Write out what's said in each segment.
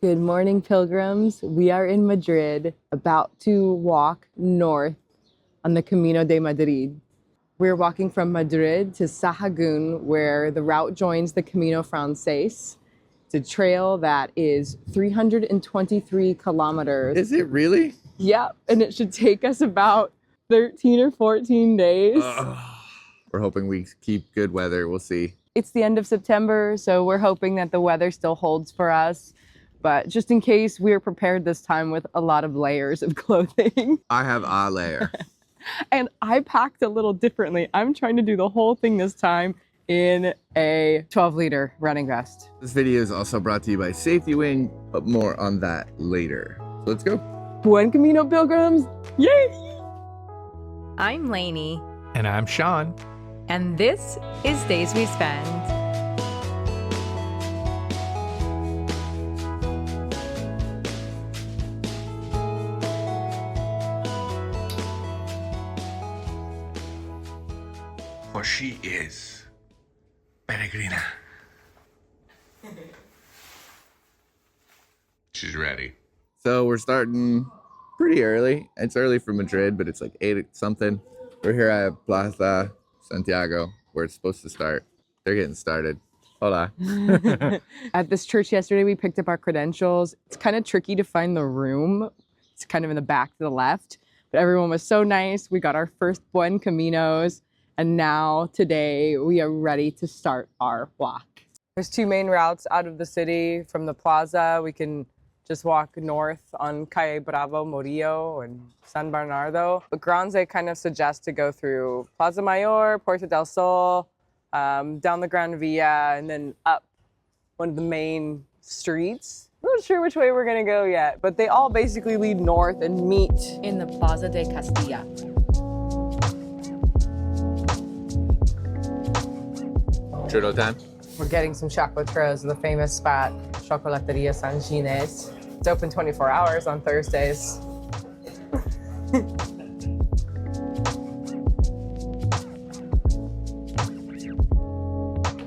Good morning, pilgrims. We are in Madrid, about to walk north on the Camino de Madrid. We're walking from Madrid to Sahagún, where the route joins the Camino Frances. It's a trail that is 323 kilometers. Is it really? Yep, and it should take us about 13 or 14 days. We're hoping we keep good weather. We'll see. It's the end of September, so we're hoping that the weather still holds for us. But just in case, we're prepared this time with a lot of layers of clothing. I have a layer. And I packed a little differently. I'm trying to do the whole thing this time in a 12-liter running vest. This video is also brought to you by Safety Wing, but more on that later. So let's go. Buen Camino, pilgrims! Yay! I'm Lainey. And I'm Sean. And this is Days We Spend. For she is peregrina. She's ready. So we're starting pretty early. It's early for Madrid, but it's like 8 something. We're here at Plaza Santiago, where it's supposed to start. They're getting started. Hola. At this church yesterday, we picked up our credentials. It's kind of tricky to find the room. It's kind of in the back to the left, but everyone was so nice. We got our first Buen Caminos, and now today we are ready to start our walk. There's 2 main routes out of the city. From the plaza, we can just walk north on Calle Bravo, Murillo, and San Bernardo. But Granze kind of suggests to go through Plaza Mayor, Puerta del Sol, down the Gran Via, and then up one of the main streets. I'm not sure which way we're gonna go yet, but they all basically lead north and meet In the Plaza de Castilla. Churro time. We're getting some chocolate-tros, the famous spot, Chocolateria San Ginés. It's open 24 hours on Thursdays.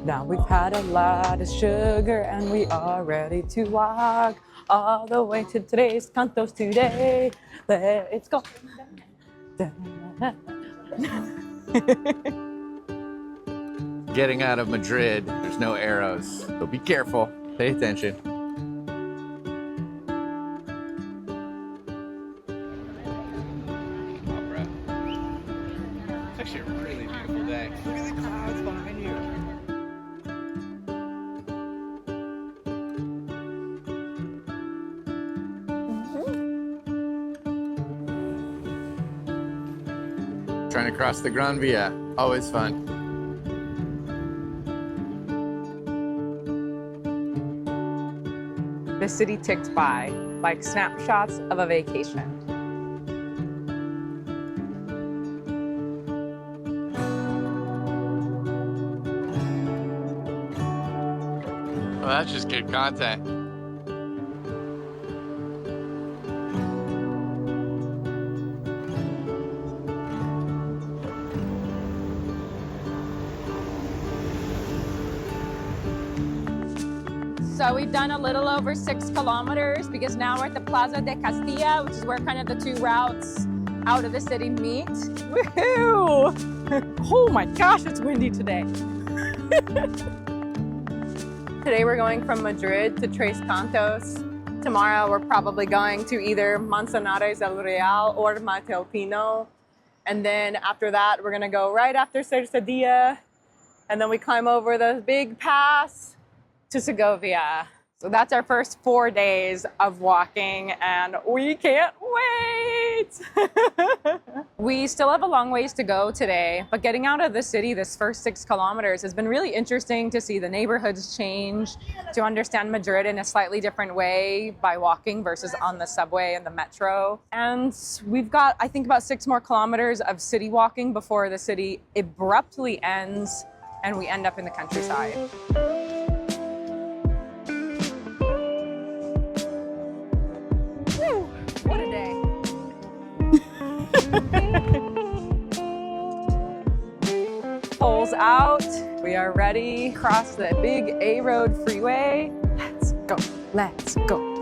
Now we've had a lot of sugar and we are ready to walk all the way to today's Cantos today. Let's go. Getting out of Madrid, there's no arrows, so be careful. Pay attention. It's actually a really beautiful day. Look at the clouds behind you. Trying to cross the Gran Via, always fun. The city ticked by, like snapshots of a vacation. Well, that's just good content. So we've done a little over 6 kilometers because now we're at the Plaza de Castilla, which is where kind of the 2 routes out of the city meet. Woohoo! Oh my gosh, it's windy today. Today we're going from Madrid to Tres Cantos. Tomorrow we're probably going to either Manzanares El Real or Mataelpino. And then after that, we're gonna go right after Cercedilla. And then we climb over the big pass to Segovia. So that's our first 4 days of walking and we can't wait. We still have a long ways to go today, but getting out of the city this first 6 kilometers has been really interesting to see the neighborhoods change, to understand Madrid in a slightly different way by walking versus on the subway and the metro. And we've got, I think, about 6 more kilometers of city walking before the city abruptly ends and we end up in the countryside. What a day. Poles out. We are ready. Cross the big A Road freeway. Let's go. Let's go.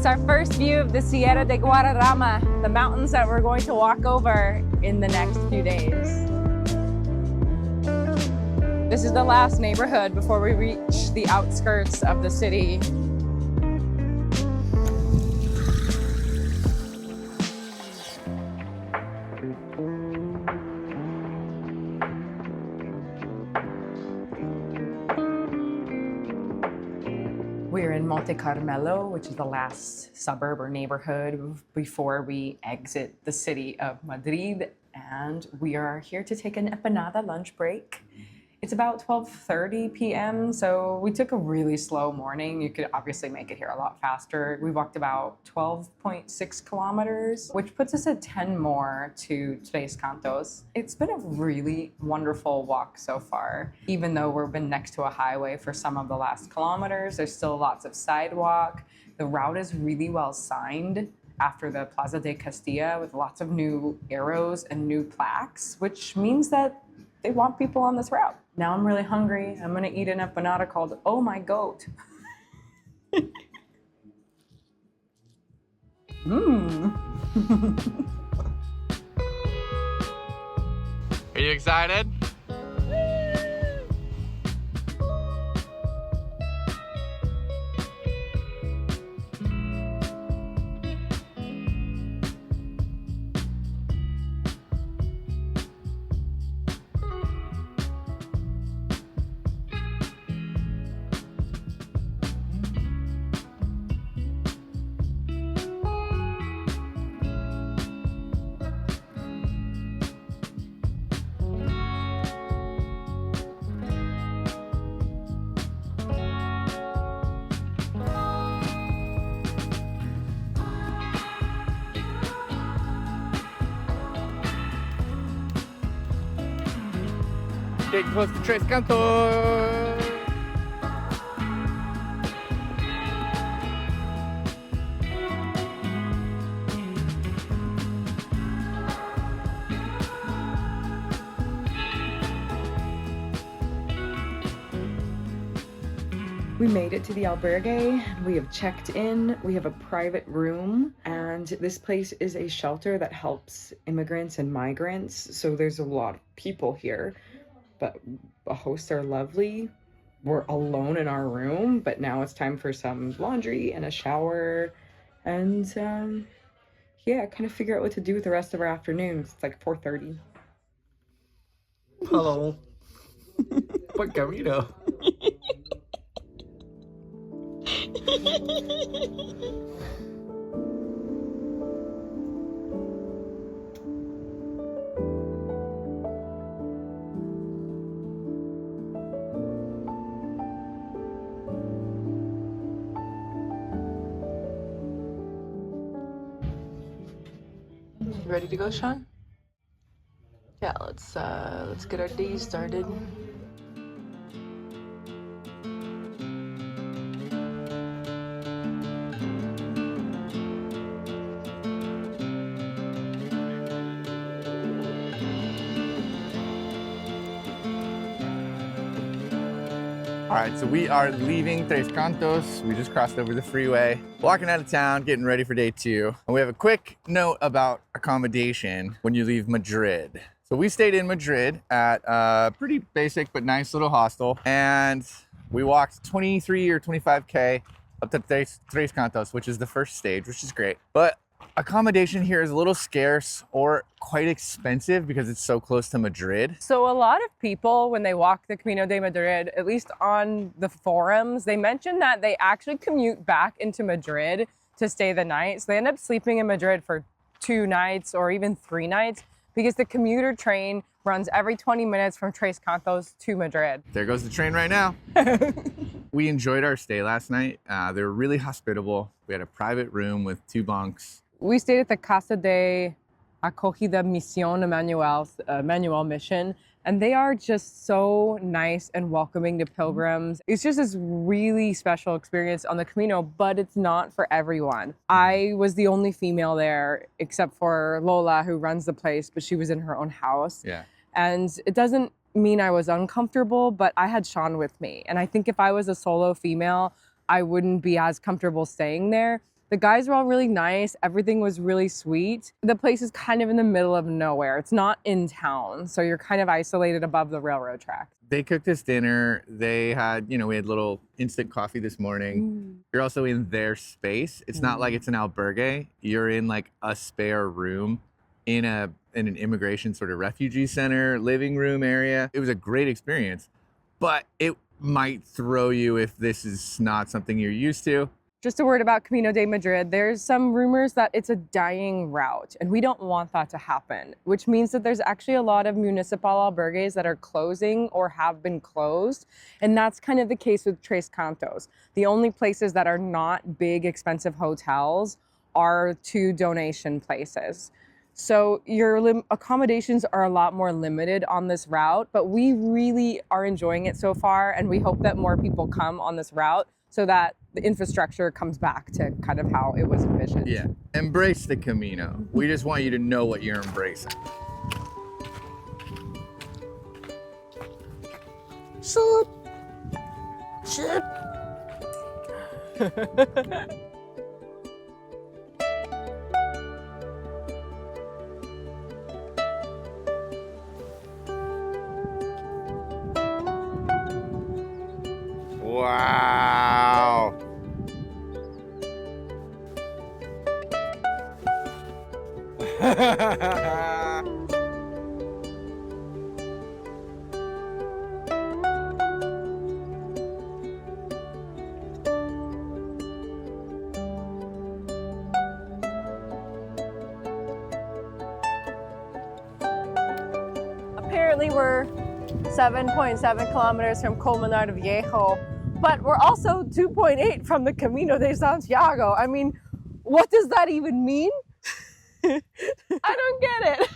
It's our first view of the Sierra de Guadarrama, the mountains that we're going to walk over in the next few days. This is the last neighborhood before we reach the outskirts of the city. We're in Monte Carmelo, which is the last suburb or neighborhood before we exit the city of Madrid. And we are here to take an empanada lunch break. It's about 12:30 p.m., so we took a really slow morning. You could obviously make it here a lot faster. We walked about 12.6 kilometers, which puts us at 10 more to Tres Cantos. It's been a really wonderful walk so far. Even though we've been next to a highway for some of the last kilometers, there's still lots of sidewalk. The route is really well signed after the Plaza de Castilla with lots of new arrows and new plaques, which means that they want people on this route. Now I'm really hungry. I'm gonna eat an empanada called Oh My Goat. Are you excited? Getting close to Tres Cantos. We made it to the albergue. We have checked in. We have a private room, and this place is a shelter that helps immigrants and migrants. So there's a lot of people here, but the hosts are lovely. We're alone in our room, but now it's time for some laundry and a shower, and yeah, kind of figure out what to do with the rest of our afternoons. It's like 4:30. Hello. Buen camino. Ready to go, Sean? Yeah, let's get our day started. All right, so we are leaving Tres Cantos. We just crossed over the freeway, walking out of town, getting ready for day 2. And we have a quick note about accommodation when you leave Madrid. So we stayed in Madrid at a pretty basic but nice little hostel. And we walked 23 or 25K up to Tres Cantos, which is the first stage, which is great. But accommodation here is a little scarce or quite expensive because it's so close to Madrid. So a lot of people, when they walk the Camino de Madrid, at least on the forums, they mention that they actually commute back into Madrid to stay the night. So they end up sleeping in Madrid for 2 nights or even 3 nights because the commuter train runs every 20 minutes from Tres Cantos to Madrid. There goes the train right now. We enjoyed our stay last night. They were really hospitable. We had a private room with 2 bunks. We stayed at the Casa de Acogida Misión Emmanuel Mission, and they are just so nice and welcoming to pilgrims. It's just this really special experience on the Camino, but it's not for everyone. I was the only female there, except for Lola, who runs the place, but she was in her own house. Yeah. And it doesn't mean I was uncomfortable, but I had Sean with me. And I think if I was a solo female, I wouldn't be as comfortable staying there. The guys were all really nice. Everything was really sweet. The place is kind of in the middle of nowhere. It's not in town, so you're kind of isolated above the railroad track. They cooked us dinner. They had, we had little instant coffee this morning. You're also in their space. It's not like it's an albergue. You're in like a spare room in an immigration sort of refugee center, living room area. It was a great experience, but it might throw you if this is not something you're used to. Just a word about Camino de Madrid. There's some rumors that it's a dying route, and we don't want that to happen, which means that there's actually a lot of municipal albergues that are closing or have been closed, and that's kind of the case with Tres Cantos. The only places that are not big, expensive hotels are 2 donation places. So your accommodations are a lot more limited on this route, but we really are enjoying it so far, and we hope that more people come on this route so that the infrastructure comes back to kind of how it was envisioned. Yeah, embrace the Camino. We just want you to know what you're embracing. Shoot! Shoot! Wow. Apparently we're 7.7 kilometers from Camino Viejo, but we're also 2.8 from the Camino de Santiago. I mean, what does that even mean? I don't get it.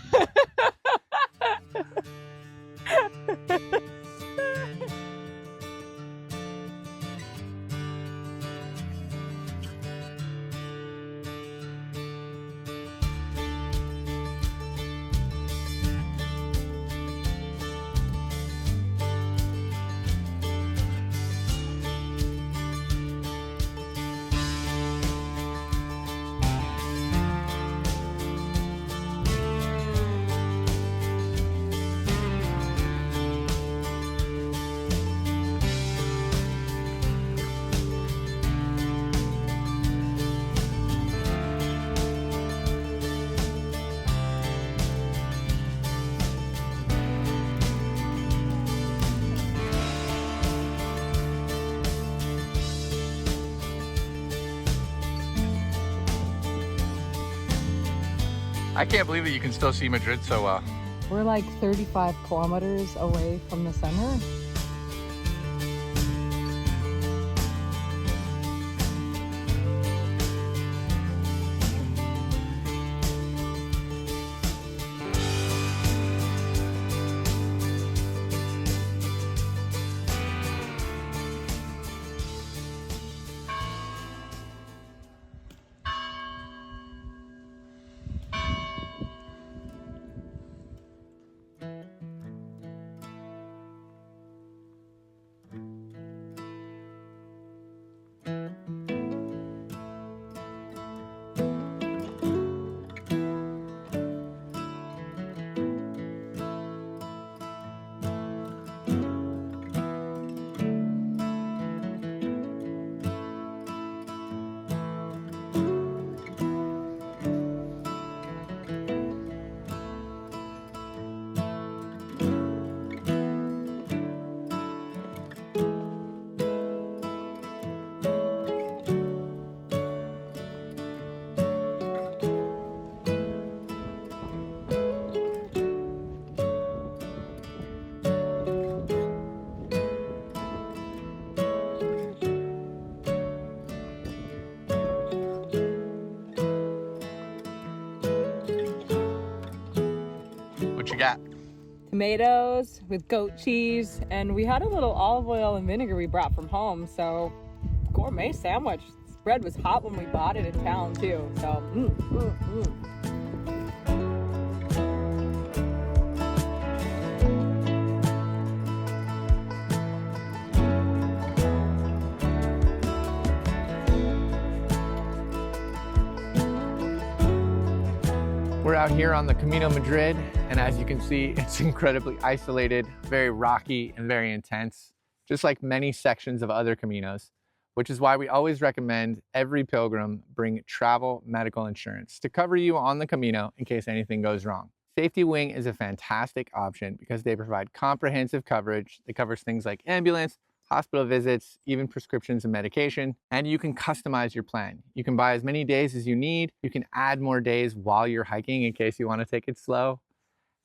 I can't believe that you can still see Madrid so well. We're like 35 kilometers away from the center. What you got? Tomatoes with goat cheese, and we had a little olive oil and vinegar we brought from home, so gourmet sandwich. This bread was hot when we bought it in town too, so We're out here on the Camino Madrid, and as you can see, it's incredibly isolated, very rocky, and very intense, just like many sections of other Caminos, which is why we always recommend every pilgrim bring travel medical insurance to cover you on the Camino in case anything goes wrong. Safety Wing is a fantastic option because they provide comprehensive coverage that covers things like ambulance, hospital visits, even prescriptions and medication, and you can customize your plan. You can buy as many days as you need. You can add more days while you're hiking in case you want to take it slow.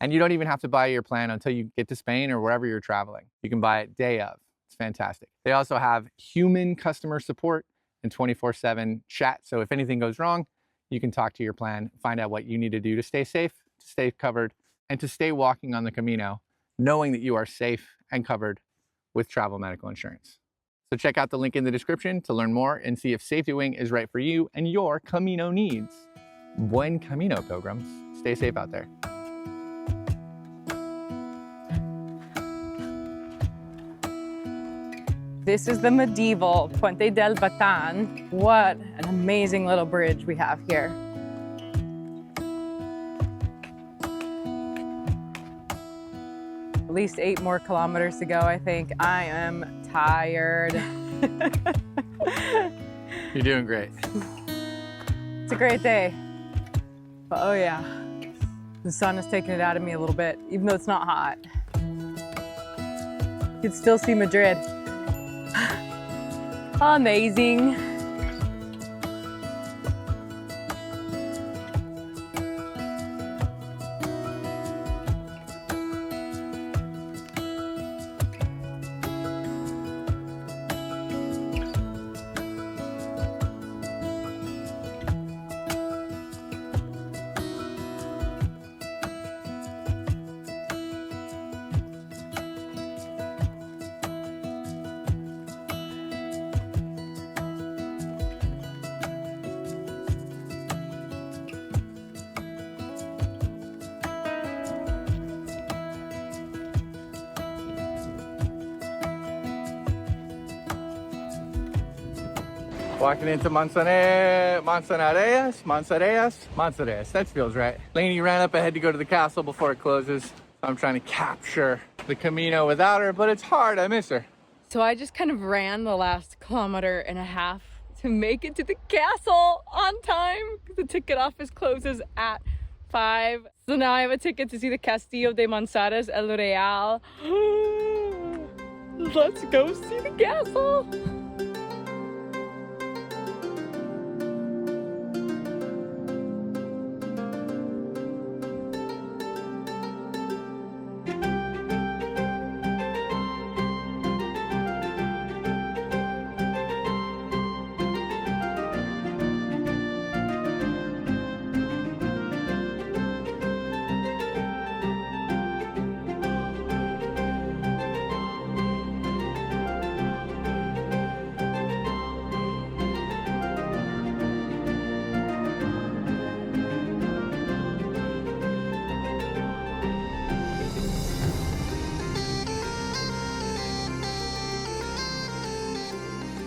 And you don't even have to buy your plan until you get to Spain or wherever you're traveling. You can buy it day of. It's fantastic. They also have human customer support and 24/7 chat. So if anything goes wrong, you can talk to your plan, find out what you need to do to stay safe, to stay covered, and to stay walking on the Camino, knowing that you are safe and covered with travel medical insurance. So check out the link in the description to learn more and see if Safety Wing is right for you and your Camino needs. Buen Camino, pilgrims. Stay safe out there. This is the medieval Puente del Batan. What an amazing little bridge we have here. At least 8 more kilometers to go, I think. I am tired. You're doing great. It's a great day. But oh yeah, the sun is taking it out of me a little bit, even though it's not hot. You can still see Madrid. Amazing. Walking into Manzanares. That feels right. Lainey ran up ahead to go to the castle before it closes. So I'm trying to capture the Camino without her, but it's hard. I miss her. So I just kind of ran the last 1.5 kilometers to make it to the castle on time because the ticket office closes at 5. So now I have a ticket to see the Castillo de Manzanares El Real. Let's go see the castle.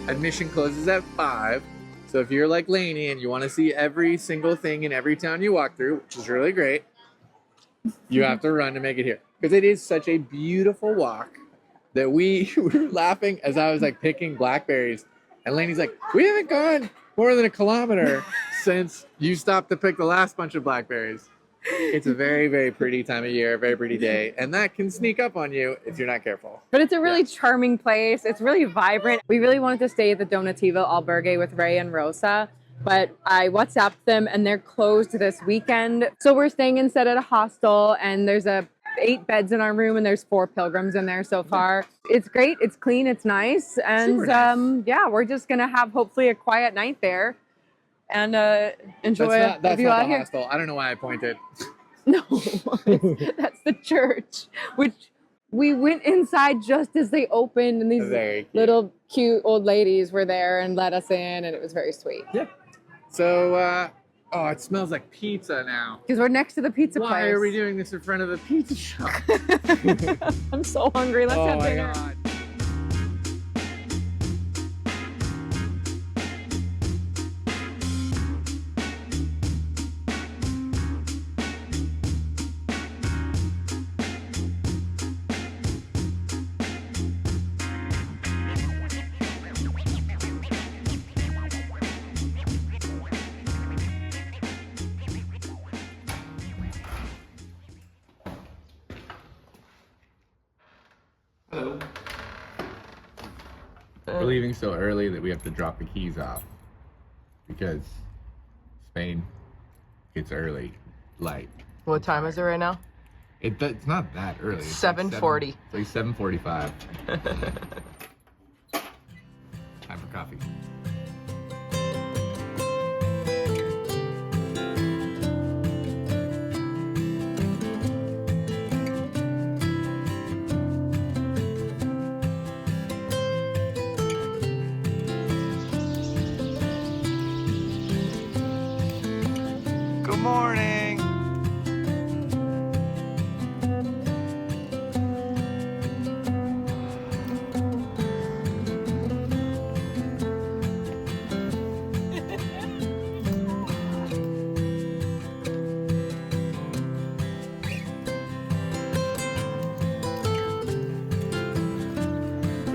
Admission closes at 5. So if you're like Lainey and you want to see every single thing in every town you walk through, which is really great, you have to run to make it here. Because it is such a beautiful walk that we were laughing as I was like picking blackberries. And Lainey's like, we haven't gone more than 1 kilometer since you stopped to pick the last bunch of blackberries. It's a very, very pretty time of year, very pretty day, and that can sneak up on you if you're not careful. But it's a really charming place. It's really vibrant. We really wanted to stay at the Donativo albergue with Ray and Rosa, but I WhatsApped them and they're closed this weekend. So we're staying instead at a hostel, and there's 8 beds in our room and there's 4 pilgrims in there so far. It's great, it's clean, it's nice. And Nice. Yeah, we're just gonna have hopefully a quiet night there and enjoy That's a view not out the here. hostel. I don't know why I pointed. No, that's the church, which we went inside just as they opened, and these Very cute. little cute old ladies were there and let us in, and it was very sweet. Yeah. So, oh, it smells like pizza now. Because we're next to the pizza Why place. are we doing this in front of the pizza shop? I'm so hungry. Let's Oh have my dinner. God. We're leaving so early that we have to drop the keys off because Spain gets early light. What time is it right now? It's not that early. It's 7:40. It's like 7:45. Time for coffee. Good morning.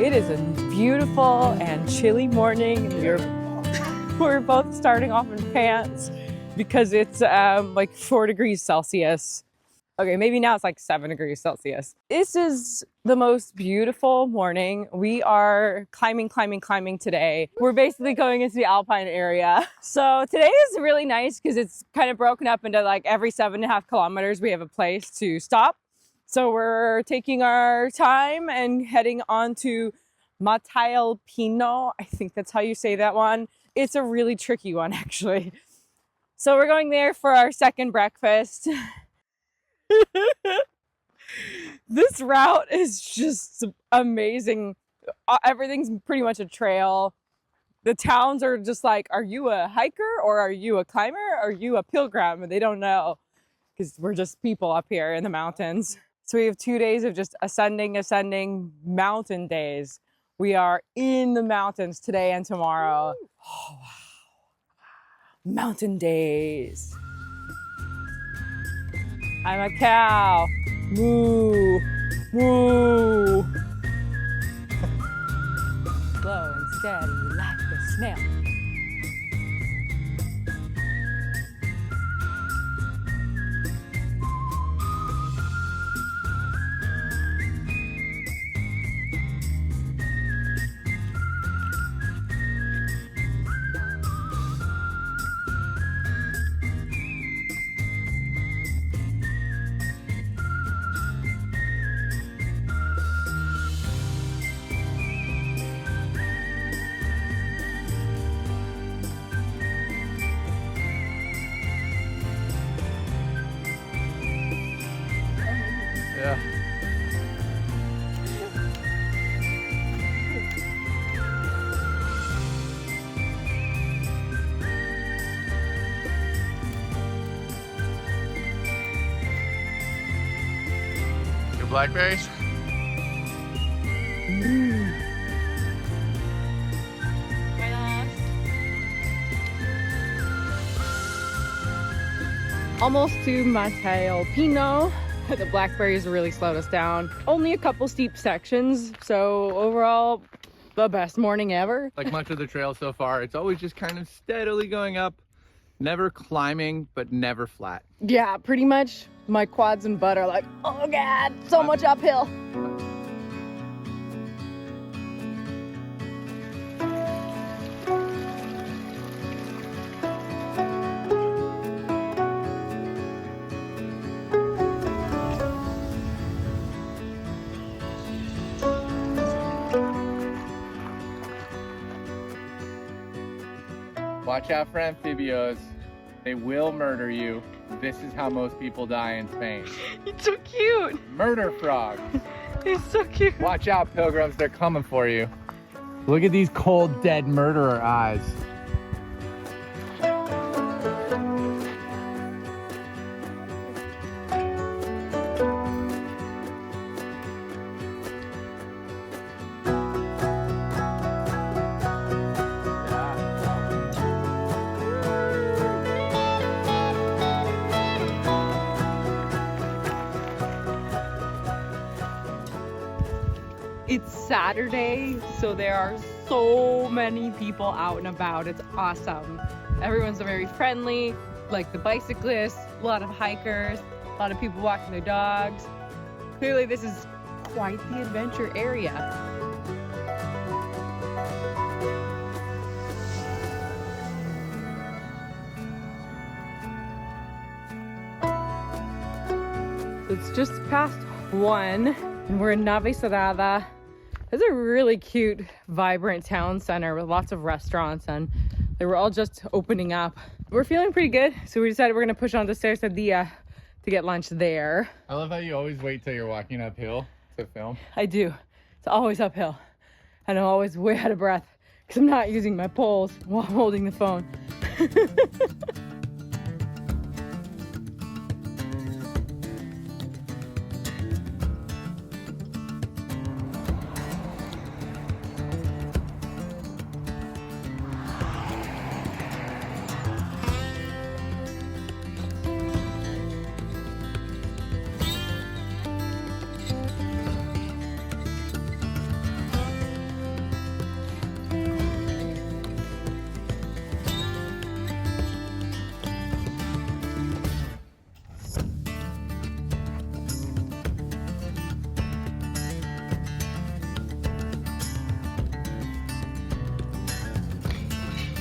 It is a beautiful and chilly morning. We're both starting off in pants because it's like 4 degrees Celsius. Okay, maybe now it's like 7 degrees Celsius. This is the most beautiful morning. We are climbing today. We're basically going into the Alpine area. So today is really nice because it's kind of broken up into like every 7.5 kilometers we have a place to stop. So we're taking our time and heading on to Mataelpino. I think that's how you say that one. It's a really tricky one, actually. So we're going there for our second breakfast. This route is just amazing. Everything's pretty much a trail. The towns are just like, are you a hiker or are you a climber? Or are you a pilgrim? And they don't know because we're just people up here in the mountains. So we have 2 days of just ascending mountain days. We are in the mountains today and tomorrow. Oh, wow. Mountain days. I'm a cow. Moo, moo. Slow and steady like a snail. Yeah. Good blackberries? Almost to Mataelpino. The blackberries really slowed us down. Only a couple steep sections, so overall, the best morning ever. Like much of the trail so far, it's always just kind of steadily going up, never climbing, but never flat. Yeah, pretty much my quads and butt are like, oh God, so much uphill. Watch out for amphibios. They will murder you. This is how most people die in Spain. He's so cute. Murder frogs. He's so cute. Watch out, pilgrims. They're coming for you. Look at these cold, dead murderer eyes. It's Saturday, so there are so many people out and about. It's awesome. Everyone's very friendly, like the bicyclists, a lot of hikers, a lot of people walking their dogs. Clearly this is quite the adventure area. It's just past 1 and we're in Navacerrada. It's a really cute, vibrant town center with lots of restaurants, and they were all just opening up. We're feeling pretty good, so we decided we're gonna push on to Cercedilla to get lunch there. I love how you always wait till you're walking uphill to film. I do. It's always uphill, and I'm always way out of breath because I'm not using my poles while I'm holding the phone.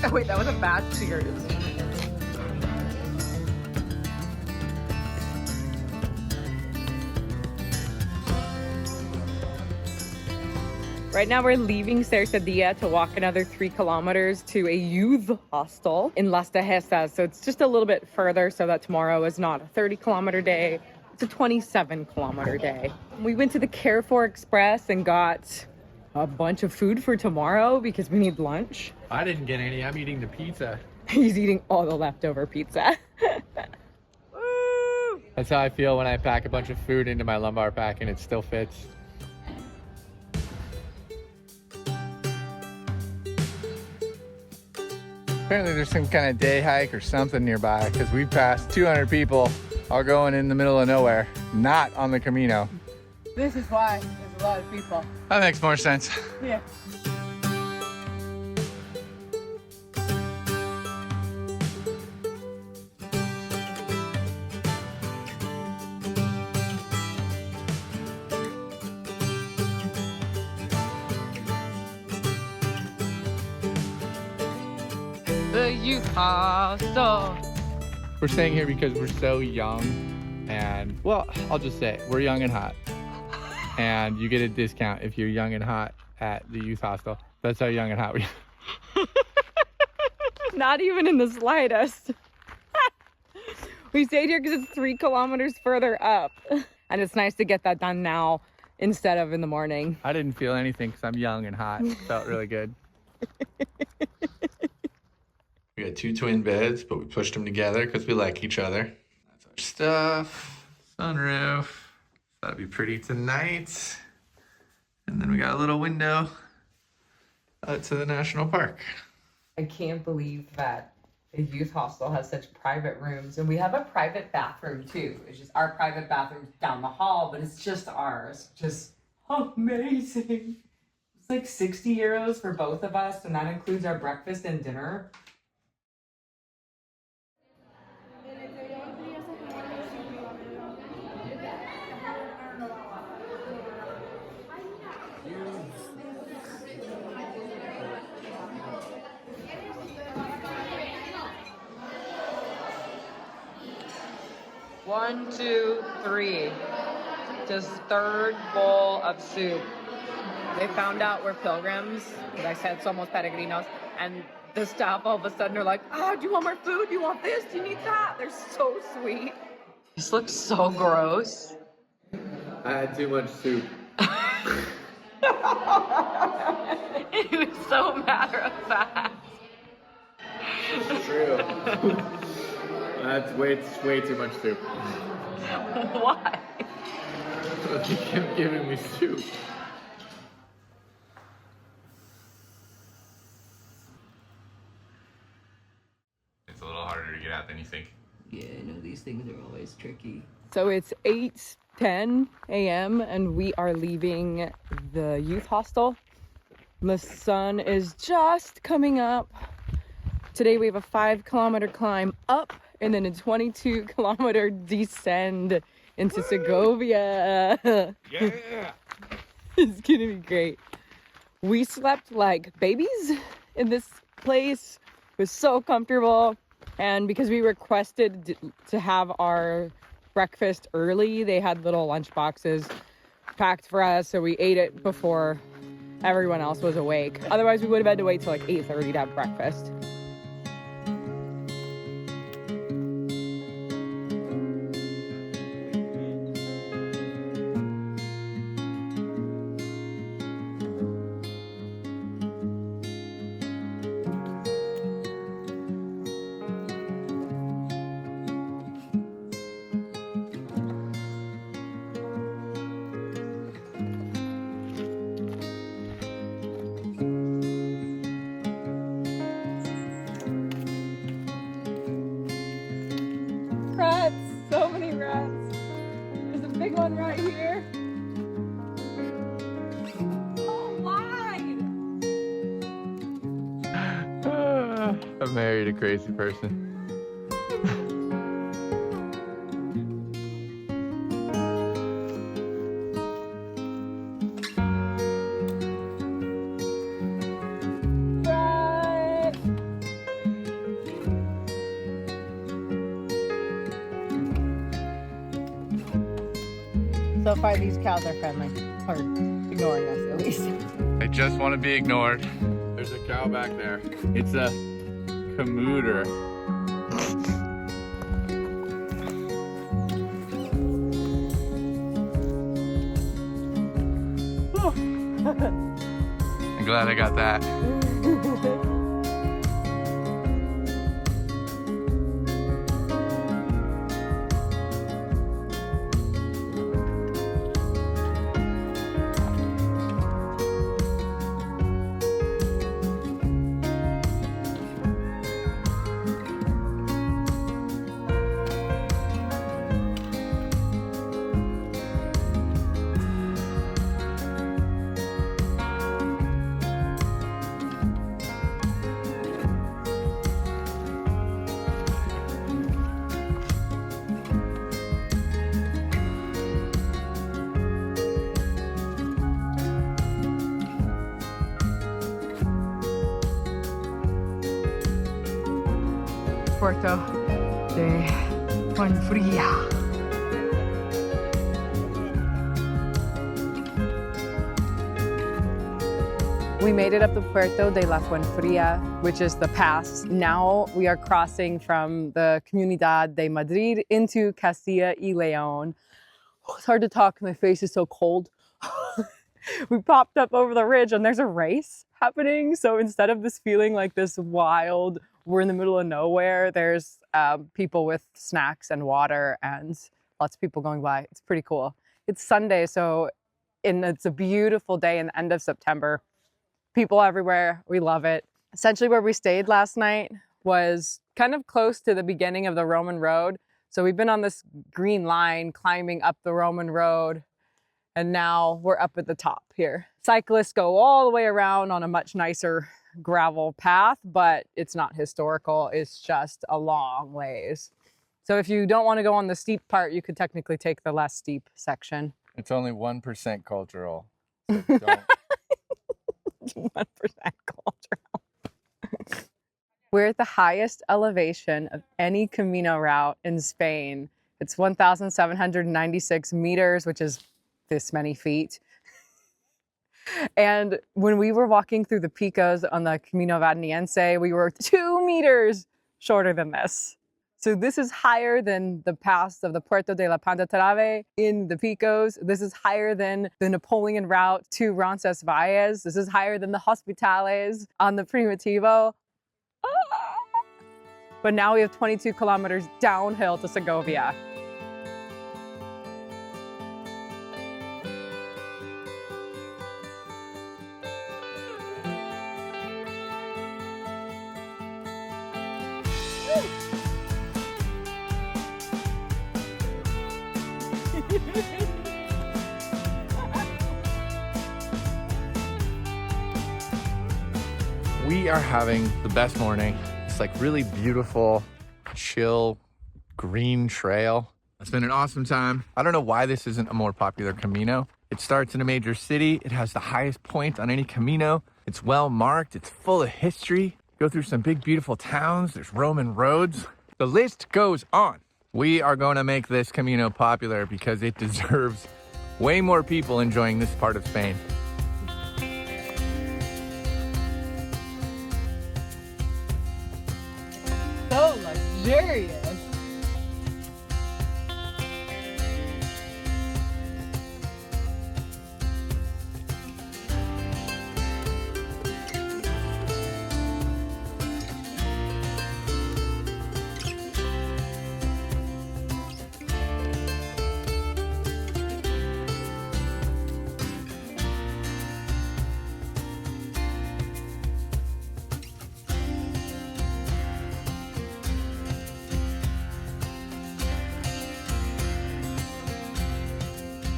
Oh wait, that was a bad cheers. Right now we're leaving Cercedilla to walk another 3 kilometers to a youth hostel in Las Tejesas. So it's just a little bit further so that tomorrow is not a 30-kilometer day. It's a 27-kilometer day. We went to the Carrefour Express and got a bunch of food for tomorrow because we need lunch. I didn't get any. I'm eating the pizza. He's eating all the leftover pizza. Woo! That's how I feel when I pack a bunch of food into my lumbar pack and it still fits. Apparently there's some kind of day hike or something nearby because we passed 200 people all going in the middle of nowhere, not on the Camino. This is why there's a lot of people. That makes more sense. Yeah. The youth hostel. We're staying here because we're so young and, well, I'll just say, we're young and hot. And you get a discount if you're young and hot at the youth hostel. That's how young and hot we are. Not even in the slightest. We stayed here because it's 3 kilometers further up. And it's nice to get that done now instead of in the morning. I didn't feel anything because I'm young and hot. It felt really good. We got 2 twin beds, but we pushed them together because we like each other. That's our stuff. Sunroof. That'll be pretty tonight. And then we got a little window out to the national park. I can't believe that a youth hostel has such private rooms, and we have a private bathroom too. It's just our private bathroom down the hall, but it's just ours. Just amazing. It's like 60 euros for both of us, and that includes our breakfast and dinner. One, two, three. Just third bowl of soup. They found out we're pilgrims, because I said somos peregrinos, and the staff all of a sudden are like, oh, do you want more food? Do you want this? Do you need that? They're so sweet. This looks so gross. I had too much soup. It was so matter of fact. It's true. That's way too much soup. Why? You kept giving me soup. It's a little harder to get out than you think. Yeah, I know these things are always tricky. So it's 8:10 a.m. and we are leaving the youth hostel. The sun is just coming up. Today we have a 5-kilometer climb up and then a 22-kilometer descend into Segovia. Yeah! It's gonna be great. We slept like babies in this place. It was so comfortable. And because we requested to have our breakfast early, they had little lunch boxes packed for us. So we ate it before everyone else was awake. Otherwise, we would have had to wait till like 8:30 to have breakfast. Rats, so many rats. There's a big one right here. Oh, wide. I married a crazy person. Right. So far, these cows are friendly, or ignoring us at least. I just want to be ignored. There's a cow back there. It's a commuter. I'm glad I got that. Puerto de Fuenfría. We made it up to Puerto de la Fuenfría, which is the pass. Now we are crossing from the Comunidad de Madrid into Castilla y León. Oh, it's hard to talk, my face is so cold. We popped up over the ridge and there's a race happening. So instead of this feeling like this wild, we're in the middle of nowhere, there's people with snacks and water and lots of people going by. It's pretty cool. It's Sunday, so it's a beautiful day in the end of September. People everywhere, we love it. Essentially where we stayed last night was kind of close to the beginning of the Roman road. So we've been on this green line climbing up the Roman road, and now we're up at the top here. Cyclists go all the way around on a much nicer gravel path, but it's not historical, it's just a long ways. So if you don't want to go on the steep part, you could technically take the less steep section. It's only 1% cultural. So don't. 1% cultural. We're at the highest elevation of any Camino route in Spain. It's 1,796 meters, which is this many feet. And when we were walking through the picos on the Camino Vadiniense, we were 2 meters shorter than this. So this is higher than the pass of the Puerto de la Pantatrave in the picos. This is higher than the Napoleon route to Roncesvalles. This is higher than the Hospitales on the Primitivo. But now we have 22 kilometers downhill to Segovia. We are having the best morning. It's like really beautiful, chill, green trail. It's been an awesome time. I don't know why this isn't a more popular Camino. It starts in a major city. It has the highest point on any Camino. It's well marked. It's full of history. Go through some big, beautiful towns. There's Roman roads. The list goes on. We are going to make this Camino popular because it deserves way more people enjoying this part of Spain. So luxurious.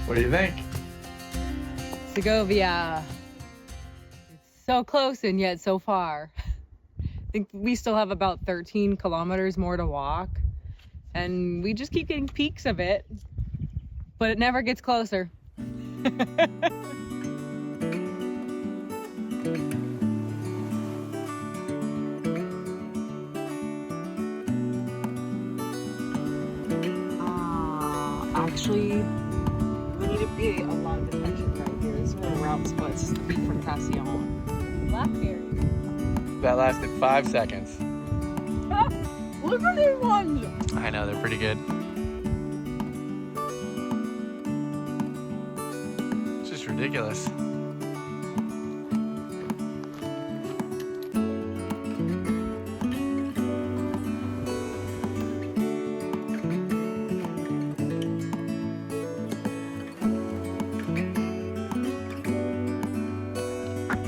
What do you think? Segovia. It's so close and yet so far. I think we still have about 13 kilometers more to walk, and we just keep getting peaks of it, but it never gets closer. Actually, we need to pay a lot of attention right here. This is where route splits. Bifurcación. Blackberry. That lasted 5 seconds. Look at these ones! I know, they're pretty good. It's just ridiculous.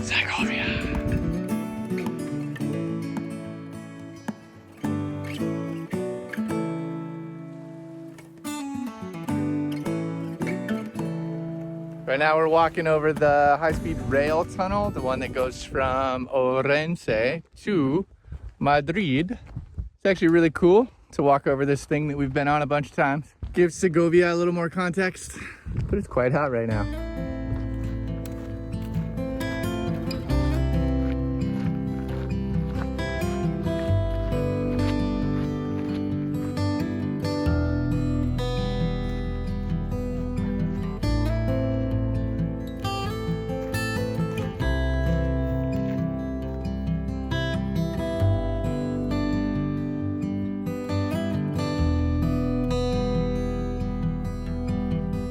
Segovia. Right now we're walking over the high-speed rail tunnel, the one that goes from Orense to Madrid. It's actually really cool to walk over this thing that we've been on a bunch of times. Gives Segovia a little more context, but it's quite hot right now.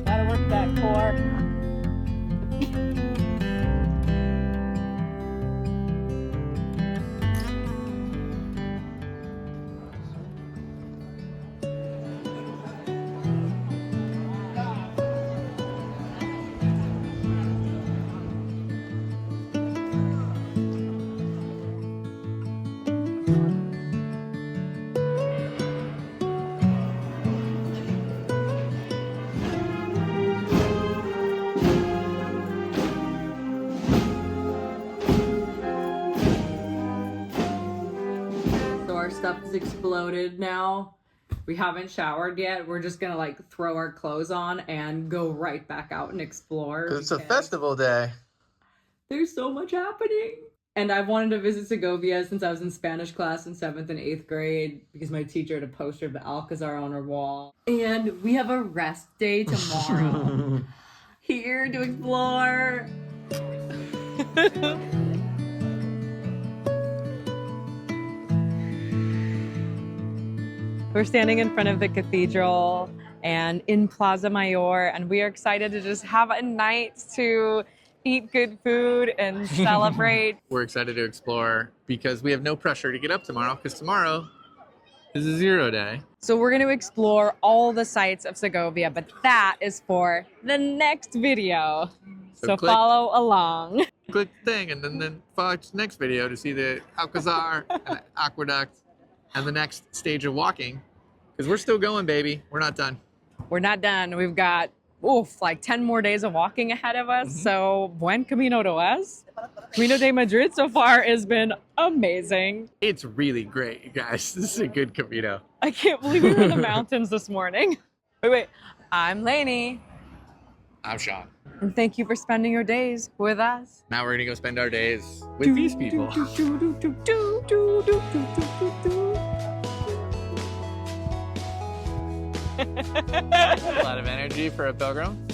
Gotta work that core. Our stuff is exploded now. We haven't showered yet. We're just gonna like throw our clothes on and go right back out and explore. It's a festival day. There's so much happening. And I've wanted to visit Segovia since I was in Spanish class in 7th and 8th grade because my teacher had a poster of the Alcazar on her wall. And we have a rest day tomorrow. Here to explore. We're standing in front of the cathedral and in Plaza Mayor, and we are excited to just have a night to eat good food and celebrate. We're excited to explore because we have no pressure to get up tomorrow because tomorrow is a 0 day. So we're going to explore all the sites of Segovia, but that is for the next video. So click- follow along. Click the thing and then watch the next video to see the Alcazar and the aqueduct and the next stage of walking, because we're still going, baby. We're not done. We're not done. We've got, like 10 more days of walking ahead of us. So buen camino to us. Camino de Madrid so far has been amazing. It's really great, you guys. This is a good Camino. I can't believe we were in the mountains this morning. Wait. I'm Lainey. I'm Sean. And thank you for spending your days with us. Now we're gonna go spend our days with these people. A lot of energy for a pilgrim.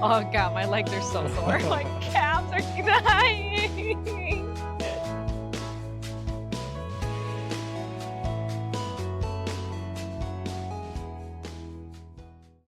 Oh God, my legs are so sore. My calves are dying.